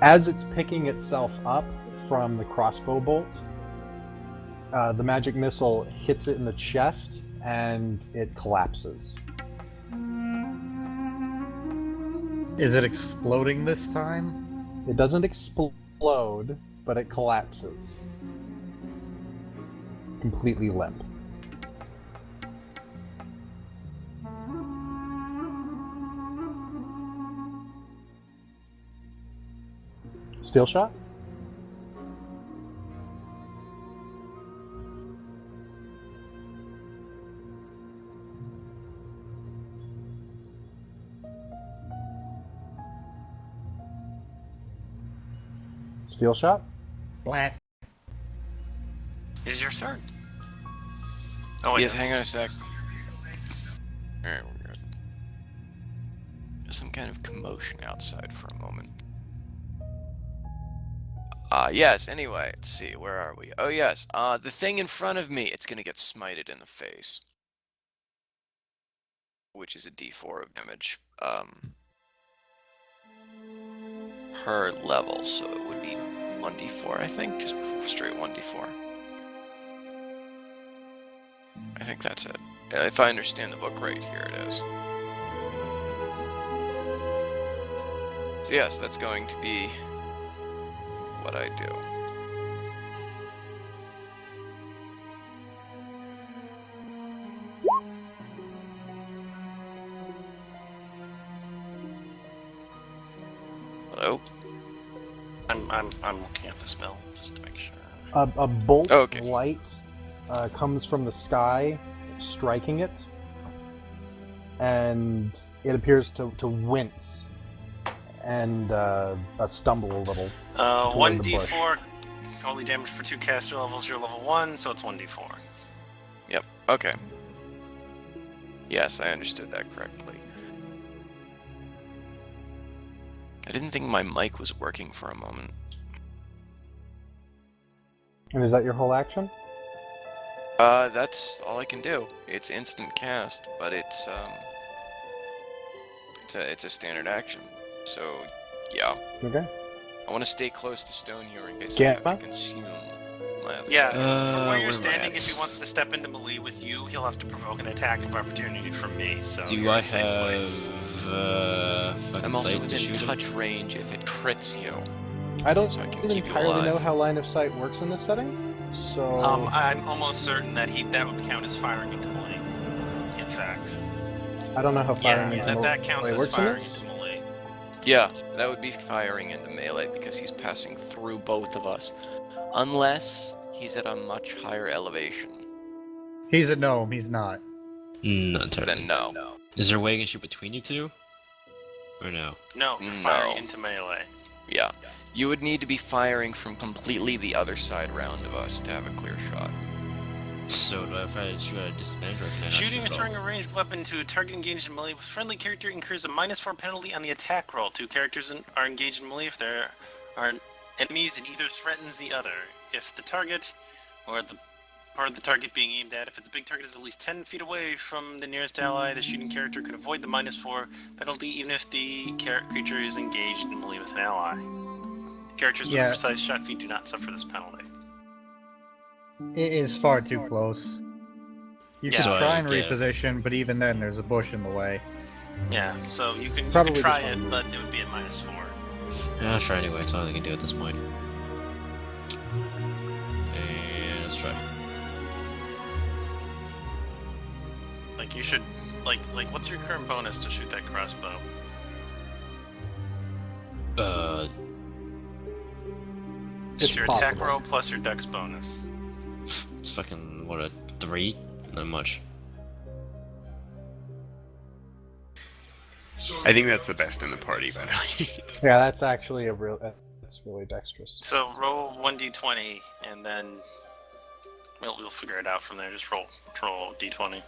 As it's picking itself up from the crossbow bolt, the magic missile hits it in the chest and it collapses. Is it exploding this time? It doesn't explode, but it collapses. Completely limp. Steel shot? Steel shot? Blat. Is your turn? Oh, yes, hang on a sec. Alright, we're good. There's some kind of commotion outside for a moment. Yes, anyway, let's see, where are we? Oh, yes, the thing in front of me, it's gonna get smited in the face. Which is a d4 of damage, per level, so it would be 1d4, I think, just straight 1d4. I think that's it. If I understand the book right, here it is. So yes, that's going to be what I do. Hello? I'm looking at the spell just to make sure. A bolt Oh, of okay. light comes from the sky, striking it, and it appears to wince and stumble a little. toward the bush. 1d4, only damage for 2 caster levels. You're level 1, so it's 1d4. Yep, okay. Yes, I understood that correctly. I didn't think my mic was working for a moment. And is that your whole action? That's all I can do. It's instant cast, but it's a standard action. So, yeah. Okay. I want to stay close to stone here in case Yeah. I have to consume my other Yeah, stuff. from where where you're am I standing, at? if he wants to step into melee with you, he'll have to provoke an attack of opportunity from me. So Do you're I in a safe place. have I'm also sight to within shoot him? touch range if it crits you. I don't So I can keep you entirely know alive. how line of sight works in this setting, so I'm almost certain that that would count as firing into melee. In fact, I don't know how firing yeah, into that counts melee as works firing in this. into melee. Yeah, that would be firing into melee because he's passing through both of us. Unless he's at a much higher elevation. He's a gnome, he's not. Not entirely. Then no. Is there a way I can shoot between you two? Or no? No, you're No. firing into melee. Yeah. You would need to be firing from completely the other side round of us to have a clear shot. So do I have to shoot at a disadvantage or can I not Shooting or shoot at throwing all? a ranged weapon to a target engaged in melee with friendly character incurs a -4 penalty on the attack roll. 2 characters are engaged in melee if there are enemies and either threatens the other. If the target, or the part of the target being aimed at, if its big target is at least 10 feet away from the nearest ally, the shooting character could avoid the -4 penalty even if the creature is engaged in melee with an ally. Characters with Yeah. a precise shot feat do not suffer this penalty. It is far too close. You Yeah. could So try and yeah. reposition, but even then there's a bush in the way. Yeah, so you can Probably try just it, one but it would be at -4. Yeah, I'll try anyway, it's all I can do at this point. And let's try. Like you should, like what's your current bonus to shoot that crossbow? It's It's your attack possible. roll plus your dex bonus. It's fucking, what, a 3? Not much. I think that's the best in the party, by the way. Yeah, that's actually that's really dexterous. So roll 1d20 and then we'll figure it out from there. Just roll d20.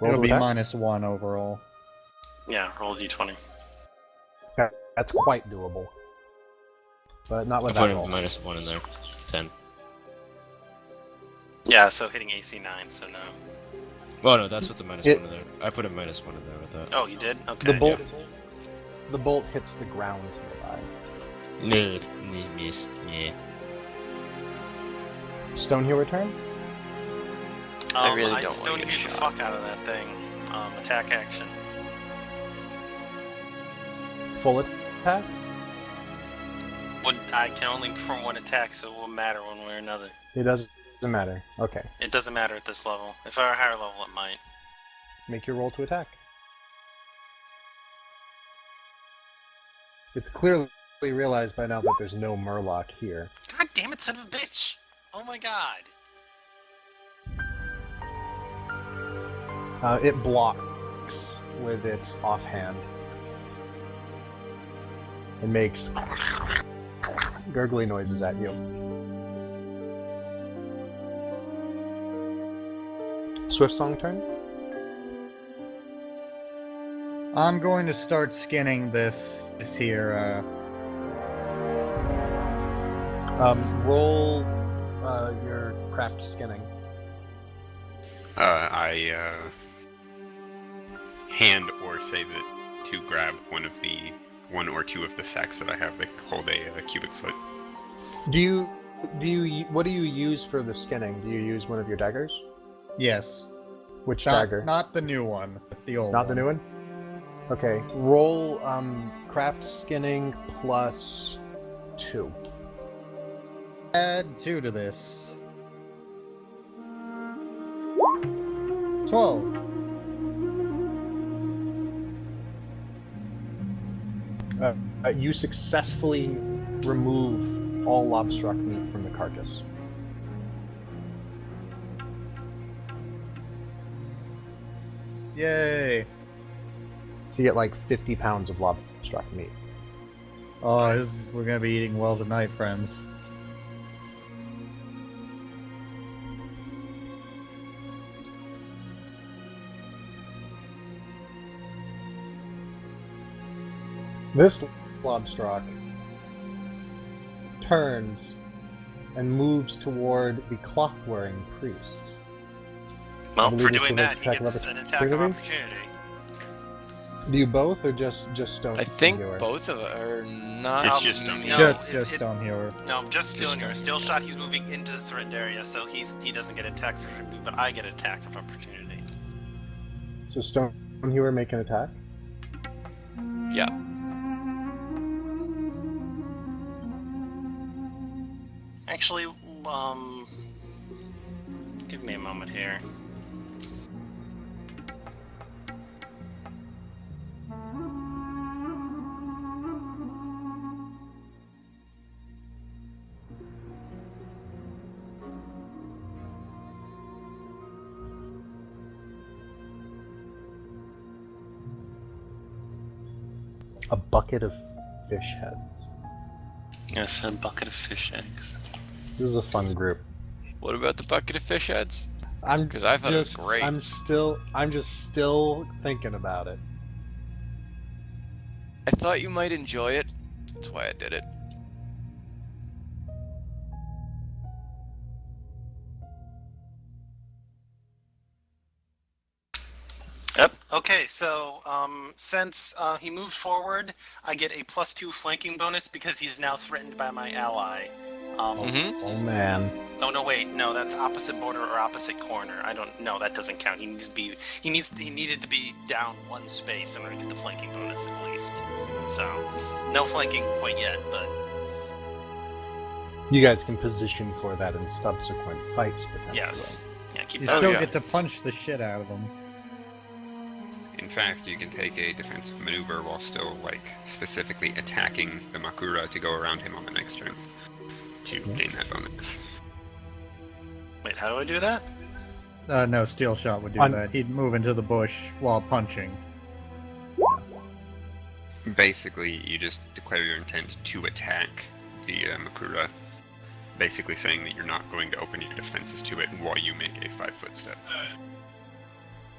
Roll It'll to be attack? -1 overall. Yeah, roll d20. Yeah, that's quite doable. But not I with put that a roll. -1 in there. 10. Yeah, so hitting AC 9, so no. Oh no, that's with the -1 It- in there. I put a -1 in there with that. Oh, you did? Okay. The bolt hits the ground nearby. ally. No, miss. Yeah. Stonehewer turn? I really I don't stone want to get hit the shot. fuck out of that thing. Attack action. Full attack? I can only perform one attack, so it won't matter one way or another. It doesn't matter. Okay. It doesn't matter at this level. If I were higher level, it might. Make your roll to attack. It's clearly realized by now that there's no Murloc here. God damn it, son of a bitch! Oh my god. It blocks with its offhand. It makes gurgly noises at you. Swift Song turn? I'm going to start skinning this here. Roll your craft skinning. I hand or say that to grab one or two of the sacks that I have that hold a cubic foot. What do you use for the skinning? Do you use one of your daggers? Yes. Which dagger? Not the new one. The old Not one. the new one? Okay. Roll craft skinning plus 2. Add 2 to this. 12. You successfully remove all lobstruck meat from the carcass. Yay. So you get like 50 pounds of lobstruck meat. Oh, we're gonna be eating well tonight, friends. This lobstruck turns and moves toward the cloth-wearing priest. Well, believe for this doing will that, make he attack gets of an attack of opportunity? opportunity. Do you both, or just Stone? I think Viewer? both of are not. It's just Stone no, just down here. No, just Just Stonehewer. Stonehewer. Still shot, he's moving into the threatened area, so he doesn't get attacked for me, but I get attack of opportunity. So Stonehewer make an attack. Yeah. Actually, give me a moment here. A bucket of fish heads. Yes, a bucket of fish eggs. This is a fun group. What about the bucket of fish heads? I'm 'Cause I thought it was great. I'm just still thinking about it. I thought you might enjoy it. That's why I did it. Yep. Okay, so since he moved forward, I get a +2 flanking bonus because he's now threatened by my ally. Mm-hmm. Oh man. Oh no, wait, no, that's opposite border or opposite corner. I don't. No, that doesn't count. He needed to be down one space in order to get the flanking bonus at least. So, no flanking quite yet, but You guys can position for that in subsequent fights potentially. yes, yeah, keep You that. still yeah. get to punch the shit out of them. In fact, you can take a defensive maneuver while still, specifically attacking the Makura to go around him on the next turn to gain that bonus. Wait, how do I do that? No, Steel Shot would do On- that. He'd move into the bush while punching. Basically, you just declare your intent to attack the Makura, basically saying that you're not going to open your defenses to it while you make a 5-foot step.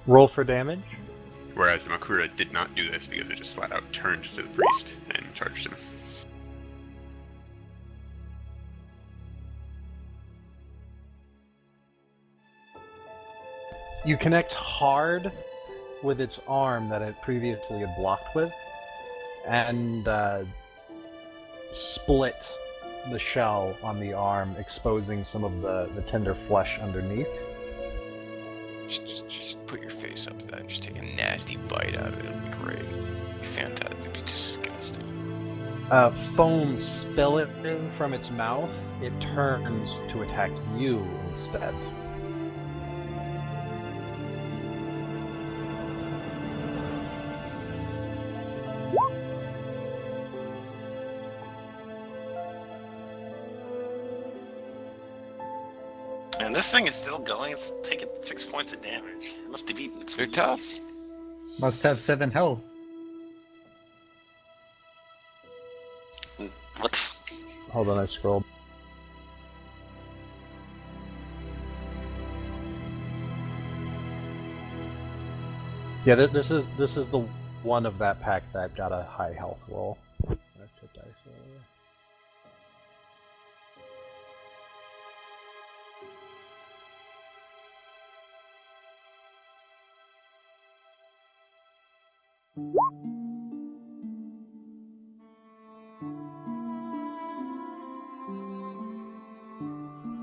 Roll for damage. Whereas the Makura did not do this because it just flat out turned to the priest and charged him. You connect hard with its arm that it previously had blocked with, and split the shell on the arm, exposing some of the tender flesh underneath. Just put your face up to that and just take a nasty bite out of it. It'll be great. It'll be fantastic. It'll be disgusting. Foam spilling from its mouth, it turns to attack you instead. And this thing is still going. It's taking 6 points of damage. It must have eaten its They're wheat. tough. Must have 7 health. What the f- Hold on, I scrolled. Yeah, this is the one of that pack that got a high health roll. That's a dice roll.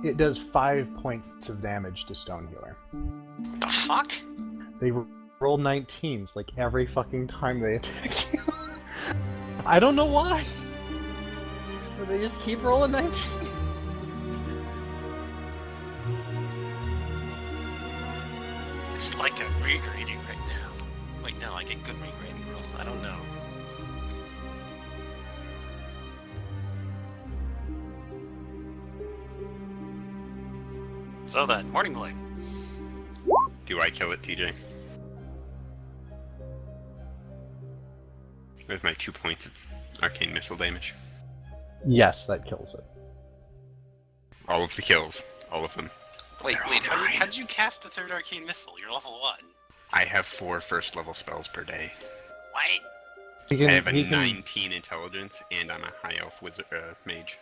It does 5 points of damage to Stone Healer. What the fuck? They roll 19s like every fucking time they attack you. I don't know why. But they just keep rolling 19. It's like a regrading right now. Wait, no, I get good regrading rolls. I don't know. So then, Morning Blade. Do I kill it, TJ? With my 2 points of arcane missile damage. Yes, that kills it. All of the kills. All of them. Wait, They're wait, all how mine. did you cast the third arcane missile? You're level 1. I have 4 first level spells per day. What? I have a 19 intelligence, and I'm a high elf wizard mage.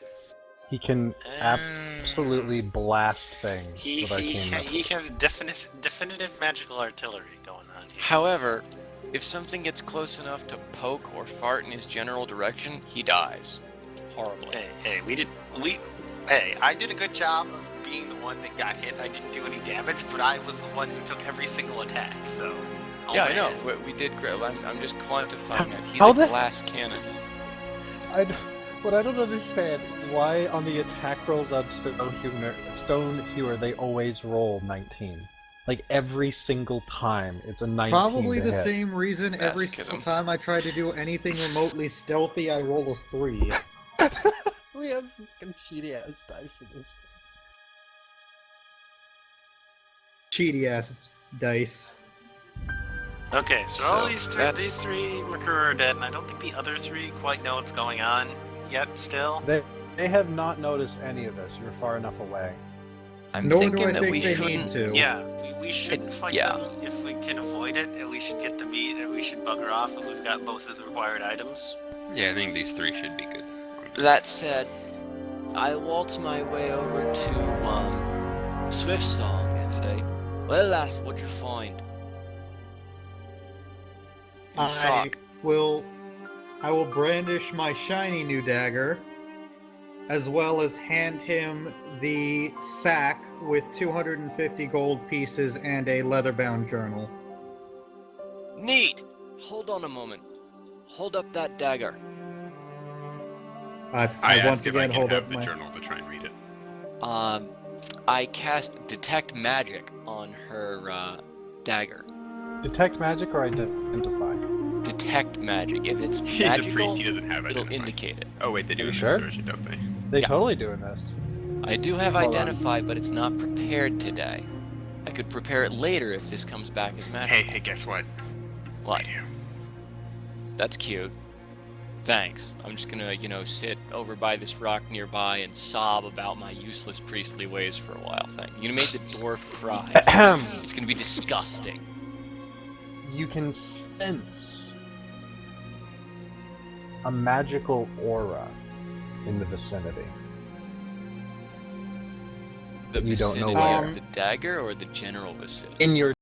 He can absolutely blast things with arcane missiles. He has definitive magical artillery going on here. However, if something gets close enough to poke or fart in his general direction, he dies. Horribly. Hey, I did a good job of being the one that got hit. I didn't do any damage, but I was the one who took every single attack, so... Yeah, I know. We did great. I'm just quantifying it. He's a glass cannon. What I don't understand is why on the attack rolls on Stone Hewer they always roll 19. Like every single time it's a 19 Probably to the hit. same reason every Masochism. single time I try to do anything remotely stealthy, I roll a 3. We have some fucking cheaty ass dice in this. Cheaty ass dice. Okay, so So all these that's- three Makura are dead, and I don't think the other 3 quite know what's going on yet still. They have not noticed any of this. You're far enough away. I'm Nor do thinking I that think we they shouldn't. need to. Yeah, we shouldn't fight yeah. them if we can avoid it, and we should get the meat, and we should bugger off if we've got both of the required items. Yeah, I think these 3 should be good. That said, I waltz my way over to Swift Song and say, "Well, lass, what'd you find?" I Sock. will brandish my shiny new dagger, as well as hand him the sack with 250 gold pieces and a leather-bound journal. Neat. Hold on a moment. Hold up that dagger. I I once asked if I again can hold have up the my. journal to try and read it. I cast Detect Magic on her dagger. Detect magic or identify? Detect Magic. If it's He's a magical, priest, he doesn't have it'll identify. indicate it. Oh wait, they do Are in you this sure? version, don't they? They Yeah. totally doing this. I do have Hold on. Identify, but it's not prepared today. I could prepare it later if this comes back as magical. Hey, guess what? What? I do. That's cute. Thanks. I'm just gonna, sit over by this rock nearby and sob about my useless priestly ways for a while. You're gonna make the dwarf cry. It's gonna be disgusting. You can sense a magical aura in the vicinity. The You don't know vicinity where. of the dagger or the general vicinity? In your